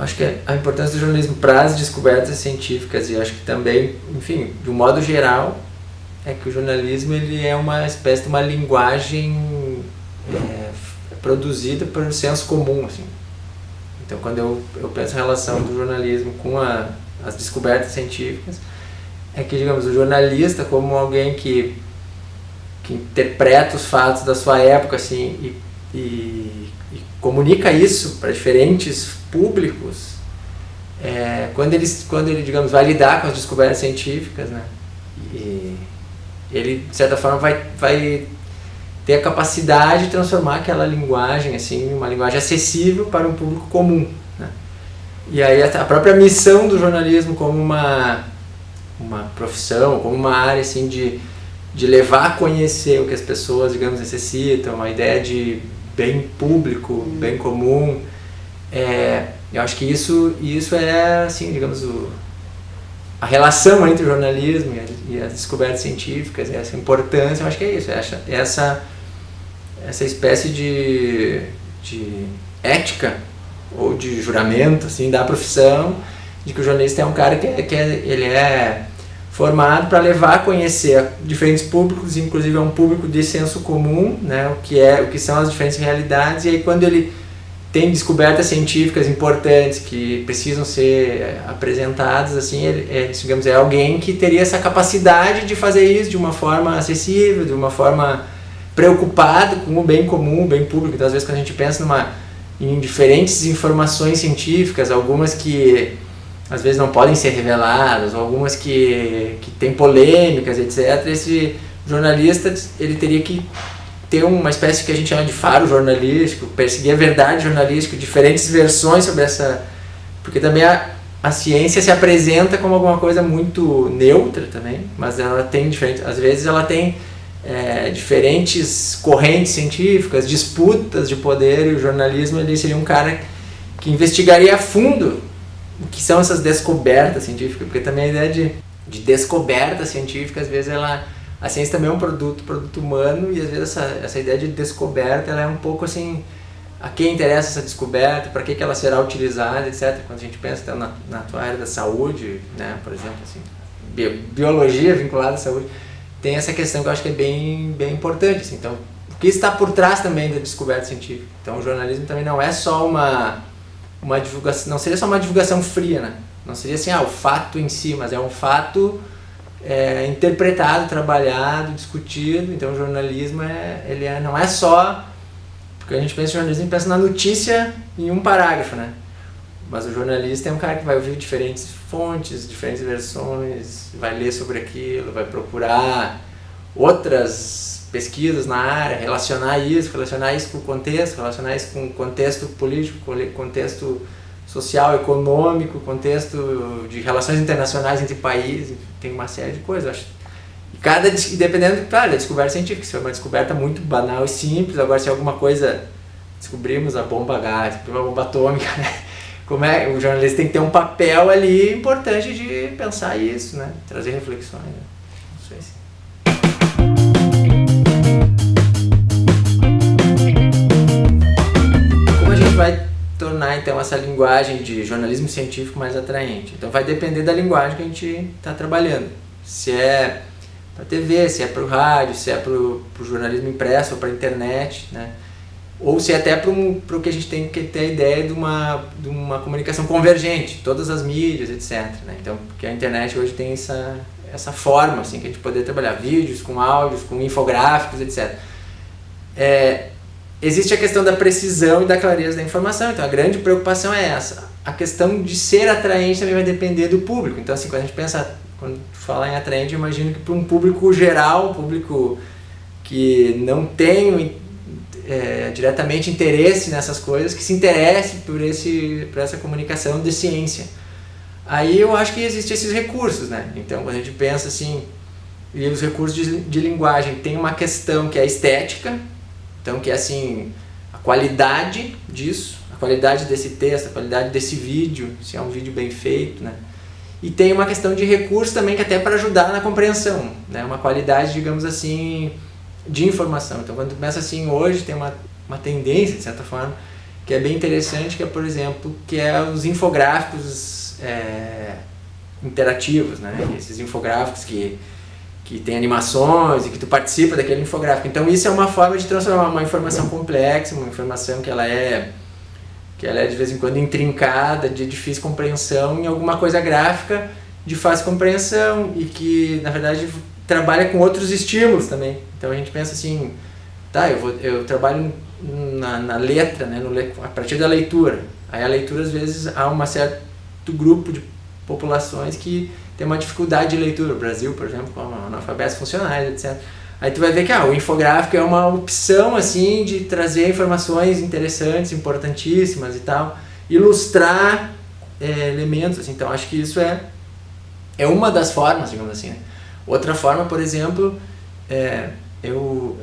acho que a importância do jornalismo para as descobertas científicas, e acho que também, enfim, de um modo geral, é que o jornalismo ele é uma espécie de uma linguagem produzida por senso comum, assim. Então, quando eu penso a relação do jornalismo com as descobertas científicas, é que, digamos, o jornalista como alguém que interpreta os fatos da sua época, assim, e comunica isso para diferentes públicos, quando ele, digamos, vai lidar com as descobertas científicas, né, e ele, de certa forma, vai ter a capacidade de transformar aquela linguagem, assim, uma linguagem acessível para um público comum, né? E aí a própria missão do jornalismo como uma profissão, como uma área, assim, de levar a conhecer o que as pessoas, digamos, necessitam, a ideia de bem público, bem comum, eu acho que isso é, assim, digamos, a relação entre o jornalismo e as descobertas científicas, essa importância, eu acho que é isso, essa espécie de ética ou de juramento, assim, da profissão, de que o jornalista é um cara que ele é formado para levar a conhecer diferentes públicos, inclusive é um público de senso comum, né, o que são as diferentes realidades, e aí quando ele tem descobertas científicas importantes que precisam ser apresentadas, assim, digamos, é alguém que teria essa capacidade de fazer isso de uma forma acessível, de uma forma preocupado com o bem comum, o bem público. Então, às vezes, quando a gente pensa em diferentes informações científicas, algumas que às vezes não podem ser reveladas, ou algumas que têm polêmicas, etc., esse jornalista ele teria que ter uma espécie que a gente chama de faro jornalístico, perseguir a verdade jornalística, diferentes versões sobre essa... Porque também a ciência se apresenta como alguma coisa muito neutra também, mas ela tem diferentes... Às vezes ela tem diferentes correntes científicas, disputas de poder, e o jornalismo ele seria um cara que investigaria a fundo o que são essas descobertas científicas, porque também a ideia de descoberta científica, às vezes a ciência também é um produto humano, e às vezes essa ideia de descoberta ela é um pouco assim, a quem interessa essa descoberta, para que ela será utilizada, etc. Quando a gente pensa até na tua área da saúde, né, por exemplo, assim, biologia vinculada à saúde, tem essa questão que eu acho que é bem, bem importante, assim. Então, o que está por trás também da descoberta científica? Então, o jornalismo também não é só uma divulgação, não seria só uma divulgação fria, né? Não seria assim, o fato em si, mas é um fato interpretado, trabalhado, discutido. Então, o jornalismo não é só, porque a gente pensa em jornalismo e pensa na notícia em um parágrafo, né? Mas o jornalista é um cara que vai ouvir diferentes fontes, diferentes versões, vai ler sobre aquilo, vai procurar outras pesquisas na área, relacionar isso com o contexto, relacionar isso com o contexto político, contexto social, econômico, contexto de relações internacionais entre países, tem uma série de coisas, acho. E dependendo, claro, da descoberta científica, se for uma descoberta muito banal e simples, agora se é alguma coisa, descobrimos a bomba H, descobrimos a bomba atômica, né? O jornalista tem que ter um papel ali importante de pensar isso, né? Trazer reflexões, né? Não sei se... Como a gente vai tornar então essa linguagem de jornalismo científico mais atraente? Então vai depender da linguagem que a gente está trabalhando. Se é para TV, se é para o rádio, se é para o jornalismo impresso ou para a internet, né? Ou se é até para o que a gente tem que ter a ideia de uma comunicação convergente, todas as mídias, etc., né? Então, porque a internet hoje tem essa forma, assim, que a gente poder trabalhar vídeos, com áudios, com infográficos, etc. Existe a questão da precisão e da clareza da informação, então a grande preocupação é essa. A questão de ser atraente também vai depender do público. Então, assim, quando a gente pensa, quando fala em atraente, eu imagino que para um público geral, um público que não tem diretamente interesse nessas coisas, que se interesse por essa comunicação de ciência. Aí eu acho que existem esses recursos, né? Então, quando a gente pensa assim, e os recursos de linguagem, tem uma questão que é a estética, então que é assim, a qualidade disso, a qualidade desse texto, a qualidade desse vídeo, se é um vídeo bem feito, né? E tem uma questão de recurso também, que até para ajudar na compreensão, né? Uma qualidade, digamos assim, de informação. Então, quando tu pensa assim, hoje tem uma tendência, de certa forma, que é bem interessante, que é, por exemplo, que é os infográficos interativos, né? Esses infográficos que tem animações e que tu participa daquele infográfico. Então isso é uma forma de transformar uma informação complexa, uma informação que ela é de vez em quando intrincada, de difícil compreensão, em alguma coisa gráfica de fácil compreensão e que, na verdade, trabalha com outros estímulos também. Então a gente pensa assim, tá, eu trabalho na letra, né, a partir da leitura. Aí a leitura, às vezes, há um certo grupo de populações que tem uma dificuldade de leitura. O Brasil, por exemplo, com analfabetos funcionais, etc. Aí tu vai ver que o infográfico é uma opção assim de trazer informações interessantes, importantíssimas e tal, ilustrar elementos. Assim. Então acho que isso é uma das formas, digamos assim. Né? Outra forma, por exemplo, eu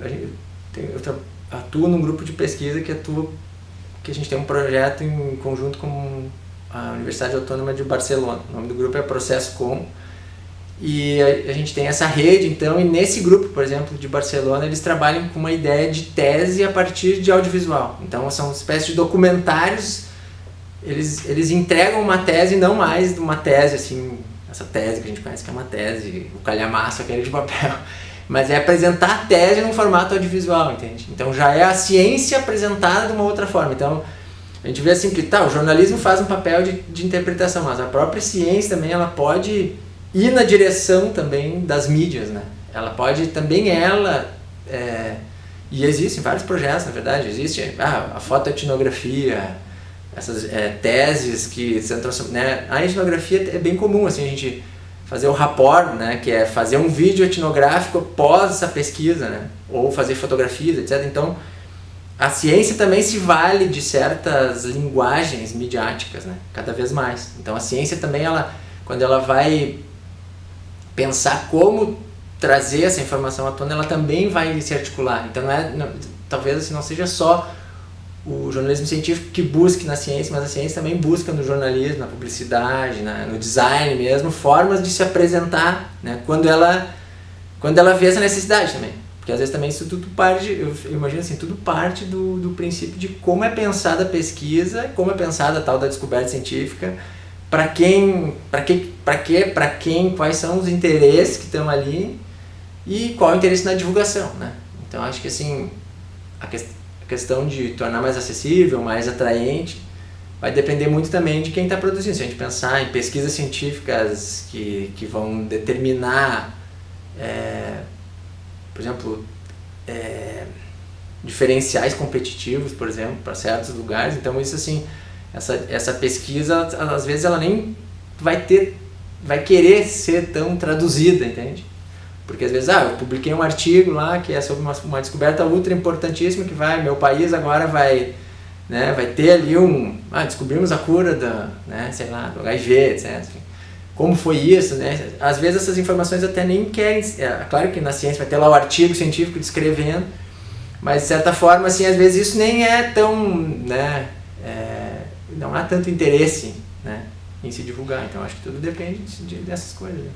atuo num grupo de pesquisa que a gente tem um projeto em conjunto com a Universidade Autônoma de Barcelona. O nome do grupo é Processo Com. E a gente tem essa rede, então, e nesse grupo, por exemplo, de Barcelona, eles trabalham com uma ideia de tese a partir de audiovisual. Então, são uma espécie de documentários, eles entregam uma tese, não mais de uma tese, assim, essa tese que a gente conhece que é uma tese, o calhamaço, aquele de papel, mas é apresentar a tese num formato audiovisual, entende? Então, já é a ciência apresentada de uma outra forma. Então, a gente vê assim que, o jornalismo faz um papel de interpretação, mas a própria ciência também, ela pode ir na direção também das mídias, né? Ela pode também, e existem vários projetos, na verdade, existe a fotoetnografia, essas teses que se transformam, né? A etnografia é bem comum, assim, a gente fazer o rapport, né? Que é fazer um vídeo etnográfico após essa pesquisa, né? Ou fazer fotografias, etc. Então, a ciência também se vale de certas linguagens midiáticas, né? Cada vez mais. Então, a ciência também, quando ela vai pensar como trazer essa informação à tona, ela também vai se articular. Então, talvez assim, não seja só o jornalismo científico que busque na ciência, mas a ciência também busca no jornalismo, na publicidade, no design mesmo, formas de se apresentar, né? Quando ela vê essa necessidade também. Porque às vezes também isso tudo parte, eu imagino assim, tudo parte do princípio de como é pensada a pesquisa, como é pensada a tal da descoberta científica, para quem, quais são os interesses que estão ali e qual é o interesse na divulgação, né? Então acho que assim, a questão de tornar mais acessível, mais atraente, vai depender muito também de quem está produzindo. Se a gente pensar em pesquisas científicas que vão determinar, por exemplo, diferenciais competitivos, por exemplo, para certos lugares, então isso assim, essa pesquisa, às vezes ela nem vai querer ser tão traduzida, entende? Porque às vezes, eu publiquei um artigo lá que é sobre uma descoberta ultra importantíssima que meu país agora vai ter ali descobrimos a cura do HIV, etc. Como foi isso, né? Às vezes essas informações até nem querem, claro que na ciência vai ter lá o artigo científico descrevendo, mas de certa forma, assim, às vezes isso nem é tão, né, não há tanto interesse, né, em se divulgar. Então acho que tudo depende dessas coisas. Né?